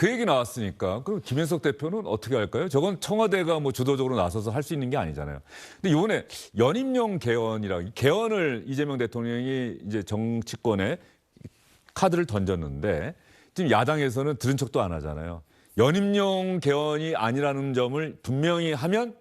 그 얘기 나왔으니까 그럼 김현석 대표는 어떻게 할까요? 저건 청와대가 뭐 주도적으로 나서서 할 수 있는 게 아니잖아요. 근데 이번에 연임용 개헌이라 개헌을 이재명 대통령이 이제 정치권에 카드를 던졌는데 지금 야당에서는 들은 척도 안 하잖아요. 연임용 개헌이 아니라는 점을 분명히 하면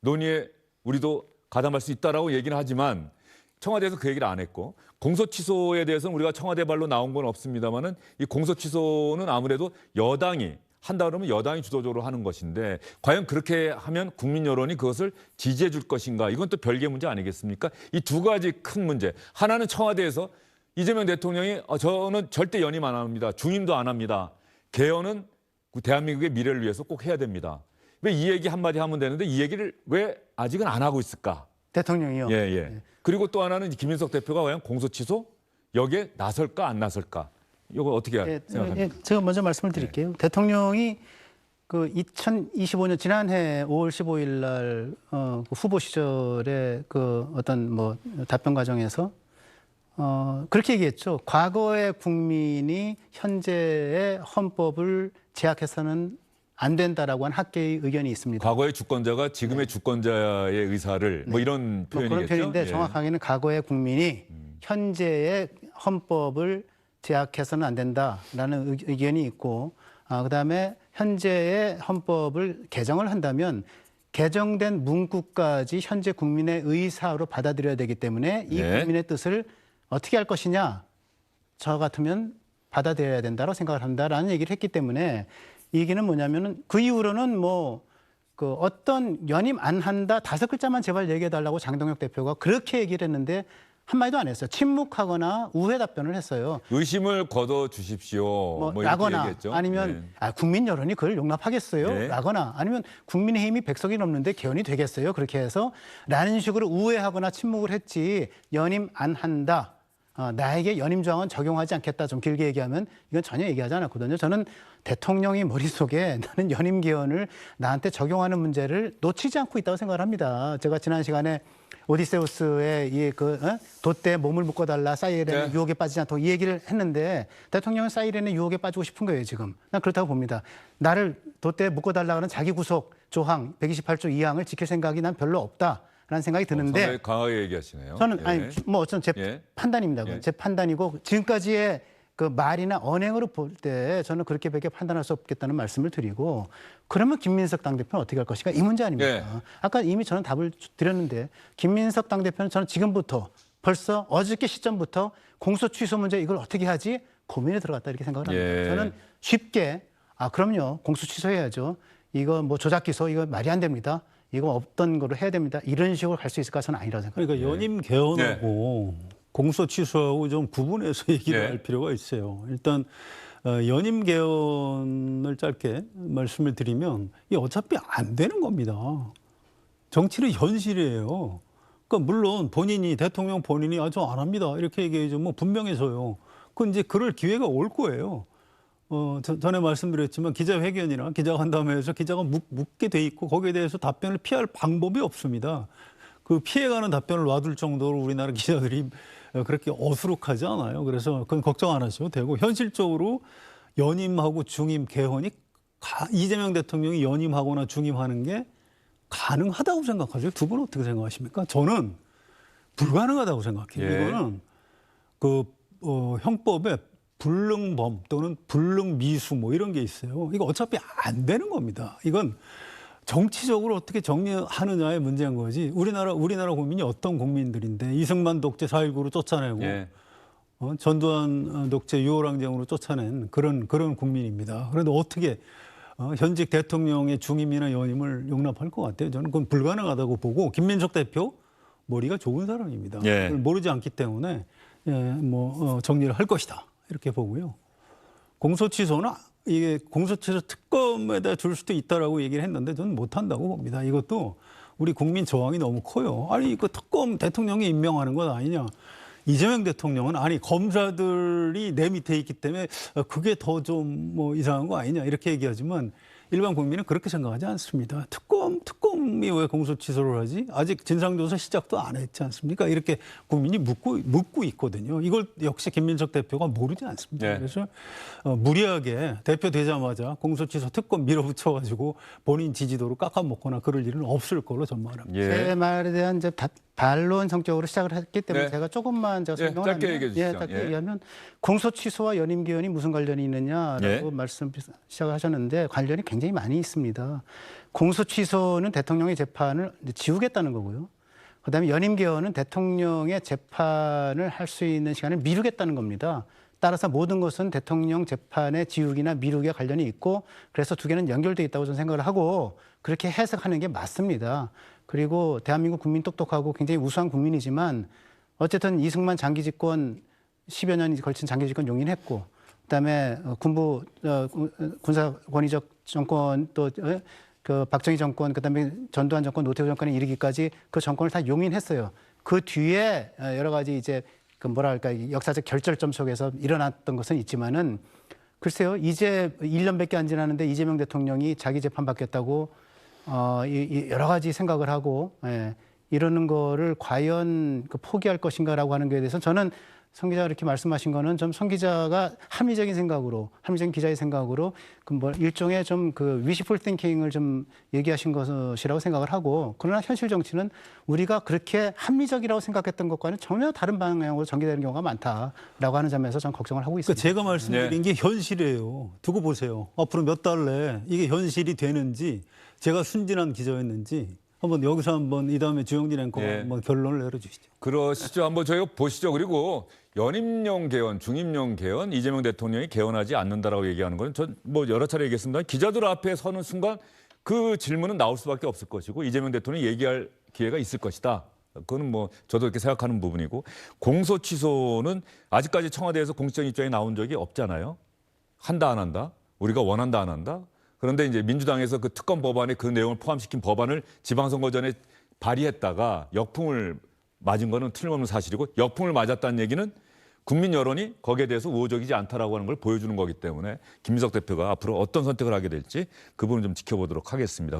논의에 우리도 가담할 수 있다라고 얘기는 하지만 청와대에서 그 얘기를 안 했고 공소 취소에 대해서는 우리가 청와대 발로 나온 건 없습니다만은 이 공소 취소는 아무래도 여당이 한다 그러면 여당이 주도적으로 하는 것인데 과연 그렇게 하면 국민 여론이 그것을 지지해 줄 것인가 이건 또 별개 문제 아니겠습니까? 이 두 가지 큰 문제. 하나는 청와대에서 이재명 대통령이 저는 절대 연임 안 합니다. 중임도 안 합니다. 개헌은 대한민국의 미래를 위해서 꼭 해야 됩니다. 왜 이 얘기 한마디 하면 되는데 이 얘기를 왜 아직은 안 하고 있을까? 대통령이요. 예, 예. 그리고 또 하나는 김인석 대표가 과연 공소 취소 여기에 나설까 안 나설까? 이거 어떻게 생각합니까? 예, 제가 먼저 말씀을 드릴게요. 대통령이 그 2025년 지난해 5월 15일 날 그 후보 시절에 그 어떤 뭐 답변 과정에서 그렇게 얘기했죠. 과거의 국민이 현재의 헌법을 제약해서는 안 된다라고 한 학계의 의견이 있습니다. 과거의 주권자가 지금의 주권자의 의사를 뭐 이런 표현이겠죠? 그런 표현인데 예. 정확하게는 과거의 국민이 현재의 헌법을 제약해서는 안 된다라는 의견이 있고 그다음에 현재의 헌법을 개정을 한다면 개정된 문구까지 현재 국민의 의사로 받아들여야 되기 때문에 이 네. 국민의 뜻을 어떻게 할 것이냐 저 같으면 받아들여야 된다고 생각을 한다라는 얘기를 했기 때문에 이 얘기는 뭐냐면은 그 이후로는 뭐 그 어떤 연임 안 한다 5글자만 제발 얘기해 달라고 장동혁 대표가 그렇게 얘기를 했는데 한마디도 안 했어요. 침묵하거나 우회 답변을 했어요. 의심을 걷어 주십시오. 뭐 이렇게 라거나 얘기했죠. 아니면 네. 국민 여론이 그걸 용납하겠어요? 네. 라거나 아니면 국민의힘이 100석이 넘는데 개헌이 되겠어요? 그렇게 해서 라는 식으로 우회하거나 침묵을 했지 연임 안 한다. 나에게 연임 조항은 적용하지 않겠다. 좀 길게 얘기하면 이건 전혀 얘기하지 않았거든요. 저는 대통령이 머릿속에 나는 연임 개헌을 나한테 적용하는 문제를 놓치지 않고 있다고 생각을 합니다. 제가 지난 시간에 오디세우스의 돛대에 몸을 묶어달라 사이렌의 네. 유혹에 빠지지 않도록 이 얘기를 했는데 대통령은 사이렌의 유혹에 빠지고 싶은 거예요 지금. 난 그렇다고 봅니다. 나를 돛대에 묶어달라 하는 자기 구속 조항 128조 2항을 지킬 생각이 난 별로 없다라는 생각이 드는데 상당히 강하게 얘기하시네요. 저는 예. 아니 뭐 어떤 제 예. 판단입니다. 예. 제 판단이고 지금까지의 그 말이나 언행으로 볼 때 저는 그렇게밖에 판단할 수 없겠다는 말씀을 드리고 그러면 김민석 당대표는 어떻게 할 것인가 이 문제 아닙니까? 예. 아까 이미 저는 답을 드렸는데 김민석 당대표는 저는 지금부터 벌써 어저께 시점부터 공소 취소 문제 이걸 어떻게 하지 고민에 들어갔다 이렇게 생각을 합니다. 예. 저는 쉽게 그럼요 공소 취소해야죠. 이거 뭐 조작 기소 이거 말이 안 됩니다. 이거 없던 거로 해야 됩니다. 이런 식으로 갈 수 있을까 저는 아니라고 생각합니다. 그러니까 연임 개헌하고 공소 취소하고 좀 구분해서 얘기를 할 필요가 있어요. 일단 연임 개헌을 짧게 말씀을 드리면 이게 어차피 안 되는 겁니다. 정치는 현실이에요. 그러니까 물론 본인이 대통령 본인이 저 안 합니다 이렇게 얘기해줘 뭐 분명해서요. 그건 이제 그럴 기회가 올 거예요. 전에 말씀드렸지만 기자회견이나 기자간담회에서 기자가 묻게 돼 있고 거기에 대해서 답변을 피할 방법이 없습니다. 그 피해가는 답변을 놔둘 정도로 우리나라 기자들이 그렇게 어수룩하지 않아요. 그래서 그건 걱정 안 하셔도 되고 현실적으로 연임하고 중임 개헌이 이재명 대통령이 연임하거나 중임하는 게 가능하다고 생각하죠. 두 분은 어떻게 생각하십니까? 저는 불가능하다고 생각해요. 예. 이거는 형법에 불능범 또는 불능미수 뭐 이런 게 있어요. 이거 어차피 안 되는 겁니다. 이건 정치적으로 어떻게 정리하느냐의 문제인 거지. 우리나라 국민이 어떤 국민들인데 이승만 독재 4.19로 쫓아내고 예. 전두환 독재 6월 항쟁으로 쫓아낸 그런 국민입니다. 그런데 어떻게 현직 대통령의 중임이나 연임을 용납할 것 같아요. 저는 그건 불가능하다고 보고 김민석 대표 머리가 좋은 사람입니다. 예. 그걸 모르지 않기 때문에 정리를 할 것이다 이렇게 보고요. 공소취소는 이게 공소취소 특검에다 줄 수도 있다라고 얘기를 했는데 저는 못한다고 봅니다. 이것도 우리 국민 저항이 너무 커요. 아니 그 특검 대통령이 임명하는 건 아니냐. 이재명 대통령은 검사들이 내 밑에 있기 때문에 그게 더 좀 뭐 이상한 거 아니냐 이렇게 얘기하지만 일반 국민은 그렇게 생각하지 않습니다. 특검 대통령이 왜 공소 취소를 하지? 아직 진상조사 시작도 안 했지 않습니까? 이렇게 국민이 묻고 있거든요. 이걸 역시 김민석 대표가 모르지 않습니다. 네. 그래서 무리하게 대표 되자마자 공소 취소 특권 밀어붙여가지고 본인 지지도를 깎아먹거나 그럴 일은 없을 걸로 전망합니다. 예. 제 말에 대한 이제 반론 성격으로 시작을 했기 때문에 네. 제가 조금만 제가 예, 설명을 짧게 하면, 얘기해 주시죠. 짧게 예. 얘기하면 공소 취소와 연임 개헌이 무슨 관련이 있느냐라고 예. 말씀 시작하셨는데 관련이 굉장히 많이 있습니다. 공소 취소는 대통령의 재판을 이제 지우겠다는 거고요. 그다음에 연임 개헌은 대통령의 재판을 할 수 있는 시간을 미루겠다는 겁니다. 따라서 모든 것은 대통령 재판의 지우기나 미루기와 관련이 있고 그래서 두 개는 연결돼 있다고 저는 생각을 하고 그렇게 해석하는 게 맞습니다. 그리고 대한민국 국민 똑똑하고 굉장히 우수한 국민이지만 어쨌든 이승만 장기 집권 10여 년이 걸친 장기 집권 용인했고 그다음에 군부 군사 권위적 정권 또 그 박정희 정권 그다음에 전두환 정권 노태우 정권에 이르기까지 그 정권을 다 용인했어요. 그 뒤에 여러 가지 이제 그 뭐랄까 역사적 결절점 속에서 일어났던 것은 있지만은 글쎄요 이제 1년밖에 안 지났는데 이재명 대통령이 자기 재판 받겠다고 여러 가지 생각을 하고 이러는 거를 과연 포기할 것인가라고 하는 거에 대해서 저는 성 기자가 이렇게 말씀하신 거는 좀 성 기자가 합리적인 기자의 생각으로 그 뭐 일종의 좀 그 위시풀 띵킹을 좀 얘기하신 것이라고 생각을 하고 그러나 현실 정치는 우리가 그렇게 합리적이라고 생각했던 것과는 전혀 다른 방향으로 전개되는 경우가 많다라고 하는 점에서 전 걱정을 하고 있습니다. 그러니까 제가 말씀드린 게 현실이에요. 두고 보세요. 앞으로 몇 달 내에 이게 현실이 되는지 제가 순진한 기자였는지 한번 여기서 한번 이 다음에 주영진 앵커가 예. 한번 결론을 내려주시죠. 그러시죠. 한번 저희가 보시죠. 그리고 연임령 개헌, 중임령 개헌, 이재명 대통령이 개헌하지 않는다라고 얘기하는 건 전 뭐 여러 차례 얘기했습니다. 기자들 앞에 서는 순간 그 질문은 나올 수밖에 없을 것이고 이재명 대통령이 얘기할 기회가 있을 것이다. 그거는 뭐 저도 이렇게 생각하는 부분이고 공소 취소는 아직까지 청와대에서 공식적인 입장이 나온 적이 없잖아요. 한다 안 한다. 우리가 원한다 안 한다. 그런데 이제 민주당에서 그 특검 법안에 그 내용을 포함시킨 법안을 지방선거 전에 발의했다가 역풍을 맞은 거는 틀림없는 사실이고 역풍을 맞았다는 얘기는 국민 여론이 거기에 대해서 우호적이지 않다라고 하는 걸 보여주는 거기 때문에 김민석 대표가 앞으로 어떤 선택을 하게 될지 그 부분 좀 지켜보도록 하겠습니다.